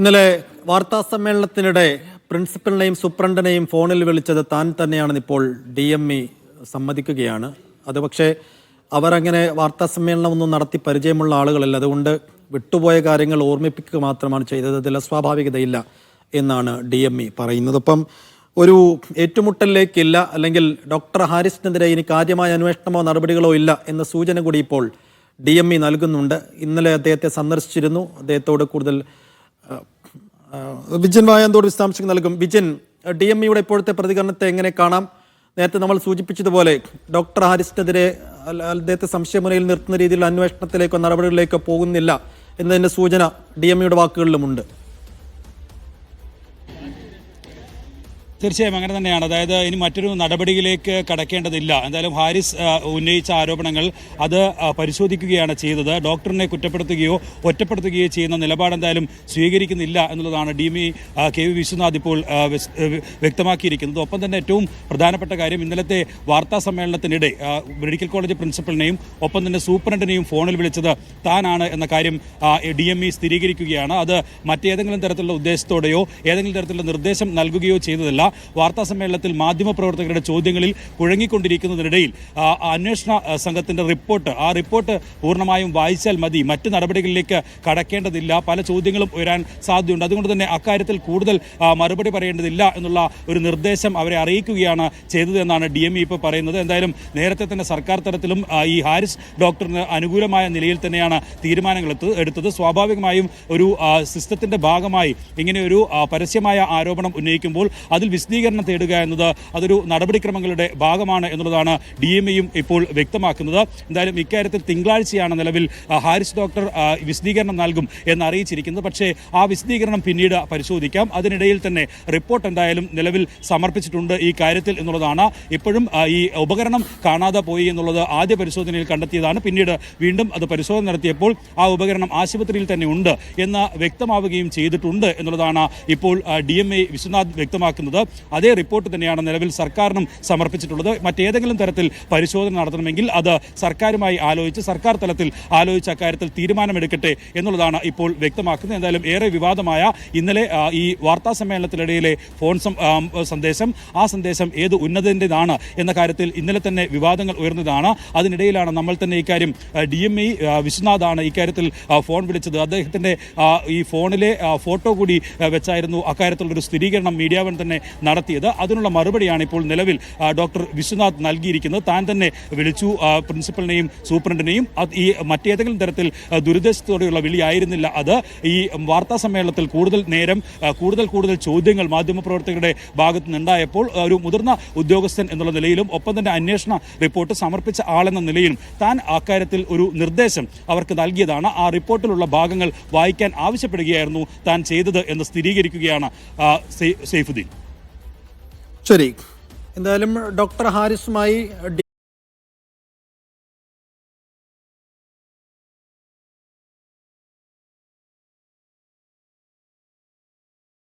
ഇന്നലെ വാർത്താ സമ്മേളനത്തിനിടെ പ്രിൻസിപ്പലിനെയും സൂപ്രണ്ടിനെയും ഫോണിൽ വിളിച്ചത് താൻ തന്നെയാണെന്ന് ഇപ്പോൾ DME സമ്മതിക്കുകയാണ്. അത് പക്ഷേ അവർ അങ്ങനെ വാർത്താ സമ്മേളനമൊന്നും നടത്തി പരിചയമുള്ള ആളുകളല്ല. അതുകൊണ്ട് വിട്ടുപോയ കാര്യങ്ങൾ ഓർമ്മിപ്പിക്കുക മാത്രമാണ് ചെയ്തത്. അതിൽ അസ്വാഭാവികതയില്ല എന്നാണ് DME പറയുന്നത്. അപ്പം ഒരു ഏറ്റുമുട്ടലിലേക്കില്ല, അല്ലെങ്കിൽ ഡോക്ടർ ഹാരിസിനെതിരെ ഇനി കാര്യമായ അന്വേഷണമോ നടപടികളോ ഇല്ല എന്ന സൂചന കൂടി ഇപ്പോൾ DME നൽകുന്നുണ്ട്. ഇന്നലെ അദ്ദേഹത്തെ സന്ദർശിച്ചിരുന്നു. അദ്ദേഹത്തോട് കൂടുതൽ വിജിൻ വായന്തോട് വിശദാംശങ്ങൾ നൽകും. വിജിൻ, DMEയുടെ ഇപ്പോഴത്തെ പ്രതികരണത്തെ എങ്ങനെ കാണാം? നേരത്തെ നമ്മൾ സൂചിപ്പിച്ചതുപോലെ ഡോക്ടർ ഹാരിസിനെതിരെ അദ്ദേഹത്തെ സംശയമുനയിൽ നിർത്തുന്ന രീതിയിലുള്ള അന്വേഷണത്തിലേക്കോ നടപടികളിലേക്കോ പോകുന്നില്ല എന്നതിൻ്റെ സൂചന DMEയുടെ വാക്കുകളിലുമുണ്ട്. തീർച്ചയായും അങ്ങനെ തന്നെയാണ്. അതായത് ഇനി മറ്റൊരു നടപടിയിലേക്ക് കടക്കേണ്ടതില്ല. എന്തായാലും ഹാരിസ് ഉന്നയിച്ച ആരോപണങ്ങൾ അത് പരിശോധിക്കുകയാണ് ചെയ്തത്. ഡോക്ടറിനെ കുറ്റപ്പെടുത്തുകയോ ഒറ്റപ്പെടുത്തുകയോ ചെയ്യുന്ന നിലപാട് എന്തായാലും സ്വീകരിക്കുന്നില്ല എന്നുള്ളതാണ് DME KV വിശ്വനാഥ് ഇപ്പോൾ വ്യക്തമാക്കിയിരിക്കുന്നത്. ഒപ്പം തന്നെ ഏറ്റവും പ്രധാനപ്പെട്ട കാര്യം, ഇന്നലത്തെ വാർത്താ സമ്മേളനത്തിനിടെ മെഡിക്കൽ കോളേജ് പ്രിൻസിപ്പലിനെയും ഒപ്പം തന്നെ സൂപ്രണ്ടിനെയും ഫോണിൽ വിളിച്ചത് താനാണ് എന്ന കാര്യം DME സ്ഥിരീകരിക്കുകയാണ്. അത് മറ്റേതെങ്കിലും തരത്തിലുള്ള ഉദ്ദേശത്തോടെയോ ഏതെങ്കിലും തരത്തിലുള്ള നിർദ്ദേശം നൽകുകയോ ചെയ്തതല്ല. വാർത്താ സമ്മേളനത്തിൽ മാധ്യമപ്രവർത്തകരുടെ ചോദ്യങ്ങളിൽ കുഴങ്ങിക്കൊണ്ടിരിക്കുന്നതിനിടയിൽ അന്വേഷണ സംഘത്തിന്റെ റിപ്പോർട്ട് പൂർണ്ണമായും വായിച്ചാൽ മതി, മറ്റ് നടപടികളിലേക്ക് കടക്കേണ്ടതില്ല, പല ചോദ്യങ്ങളും ഉയരാൻ സാധ്യതയുണ്ട്, അതുകൊണ്ട് തന്നെ അക്കാര്യത്തിൽ കൂടുതൽ മറുപടി പറയേണ്ടതില്ല എന്നുള്ള ഒരു നിർദ്ദേശം അവരെ അറിയിക്കുകയാണ് ചെയ്തതെന്നാണ് DME ഇപ്പോൾ പറയുന്നത്. എന്തായാലും നേരത്തെ തന്നെ സർക്കാർ തലത്തിലും ഈ ഹാരിസ് ഡോക്ടറിന് അനുകൂലമായ നിലയിൽ തന്നെയാണ് തീരുമാനങ്ങൾ എടുത്തത്. സ്വാഭാവികമായും ഒരു സിസ്റ്റത്തിന്റെ ഭാഗമായി ഇങ്ങനെയൊരു പരസ്യമായ ആരോപണം ഉന്നയിക്കുമ്പോൾ അതിൽ വിശദീകരണം തേടുക എന്നത് അതൊരു നടപടിക്രമങ്ങളുടെ ഭാഗമാണ് എന്നുള്ളതാണ് DMEയും ഇപ്പോൾ വ്യക്തമാക്കുന്നത്. എന്തായാലും ഇക്കാര്യത്തിൽ തിങ്കളാഴ്ചയാണ് നിലവിൽ ഹാരിസ് ഡോക്ടർ വിശദീകരണം നൽകും എന്ന് അറിയിച്ചിരിക്കുന്നത്. പക്ഷേ ആ വിശദീകരണം പിന്നീട് പരിശോധിക്കാം. അതിനിടയിൽ തന്നെ റിപ്പോർട്ട് എന്തായാലും നിലവിൽ സമർപ്പിച്ചിട്ടുണ്ട് ഈ കാര്യത്തിൽ എന്നുള്ളതാണ്. ഇപ്പോഴും ഈ ഉപകരണം കാണാതെ പോയി എന്നുള്ളത് ആദ്യ പരിശോധനയിൽ കണ്ടെത്തിയതാണ്. പിന്നീട് വീണ്ടും അത് പരിശോധന നടത്തിയപ്പോൾ ആ ഉപകരണം ആശുപത്രിയിൽ തന്നെ ഉണ്ട് എന്ന് വ്യക്തമാവുകയും ചെയ്തിട്ടുണ്ട് എന്നുള്ളതാണ് ഇപ്പോൾ DME വിശ്വനാഥ് വ്യക്തമാക്കുന്നത്. അതേ റിപ്പോർട്ട് തന്നെയാണ് നിലവിൽ സർക്കാരിനും സമർപ്പിച്ചിട്ടുള്ളത്. മറ്റേതെങ്കിലും തരത്തിൽ പരിശോധന നടത്തണമെങ്കിൽ അത് സർക്കാരുമായി ആലോചിച്ച് സർക്കാർ തലത്തിൽ ആലോചിച്ച അക്കാര്യത്തിൽ തീരുമാനമെടുക്കട്ടെ എന്നുള്ളതാണ് ഇപ്പോൾ വ്യക്തമാക്കുന്നത്. എന്തായാലും ഏറെ വിവാദമായ ഇന്നലെ ഈ വാർത്താ സമ്മേളനത്തിനിടയിലെ ഫോൺ സന്ദേശം, ആ സന്ദേശം ഏത് ഉന്നതൻ്റെതാണ് എന്ന കാര്യത്തിൽ ഇന്നലെ തന്നെ വിവാദങ്ങൾ ഉയർന്നതാണ്. അതിനിടയിലാണ് നമ്മൾ തന്നെ ഇക്കാര്യം DME വിശ്വനാഥാണ് ഇക്കാര്യത്തിൽ ഫോൺ വിളിച്ചത്. അദ്ദേഹത്തിൻ്റെ ഈ ഫോണിലെ ഫോട്ടോ കൂടി വെച്ചായിരുന്നു അക്കാര്യത്തിലുള്ളൊരു സ്ഥിരീകരണം മീഡിയ വൺ തന്നെ നടത്തിയത്. അതിനുള്ള മറുപടിയാണ് ഇപ്പോൾ നിലവിൽ ഡോക്ടർ വിശ്വനാഥ് നൽകിയിരിക്കുന്നത്. താൻ തന്നെ വിളിച്ചു പ്രിൻസിപ്പലിനെയും സൂപ്രണ്ടിനെയും. ഈ മറ്റേതെങ്കിലും തരത്തിൽ ദുരുദ്ദേശത്തോടെയുള്ള വിളിയായിരുന്നില്ല അത്. ഈ വാർത്താ സമ്മേളനത്തിൽ കൂടുതൽ നേരം കൂടുതൽ ചോദ്യങ്ങൾ മാധ്യമപ്രവർത്തകരുടെ ഭാഗത്തു നിന്നുണ്ടായപ്പോൾ ഒരു മുതിർന്ന ഉദ്യോഗസ്ഥൻ എന്നുള്ള നിലയിലും ഒപ്പം തന്നെ അന്വേഷണ റിപ്പോർട്ട് സമർപ്പിച്ച ആളെന്ന നിലയിലും താൻ അക്കാര്യത്തിൽ ഒരു നിർദ്ദേശം അവർക്ക് നൽകിയതാണ്. ആ റിപ്പോർട്ടിലുള്ള ഭാഗങ്ങൾ വായിക്കാൻ ആവശ്യപ്പെടുകയായിരുന്നു താൻ ചെയ്തത് എന്ന് സ്ഥിരീകരിക്കുകയാണ് സൈഫുദ്ദീൻ. ശരി, എന്തായാലും ഡോക്ടർ ഹാരിസുമായി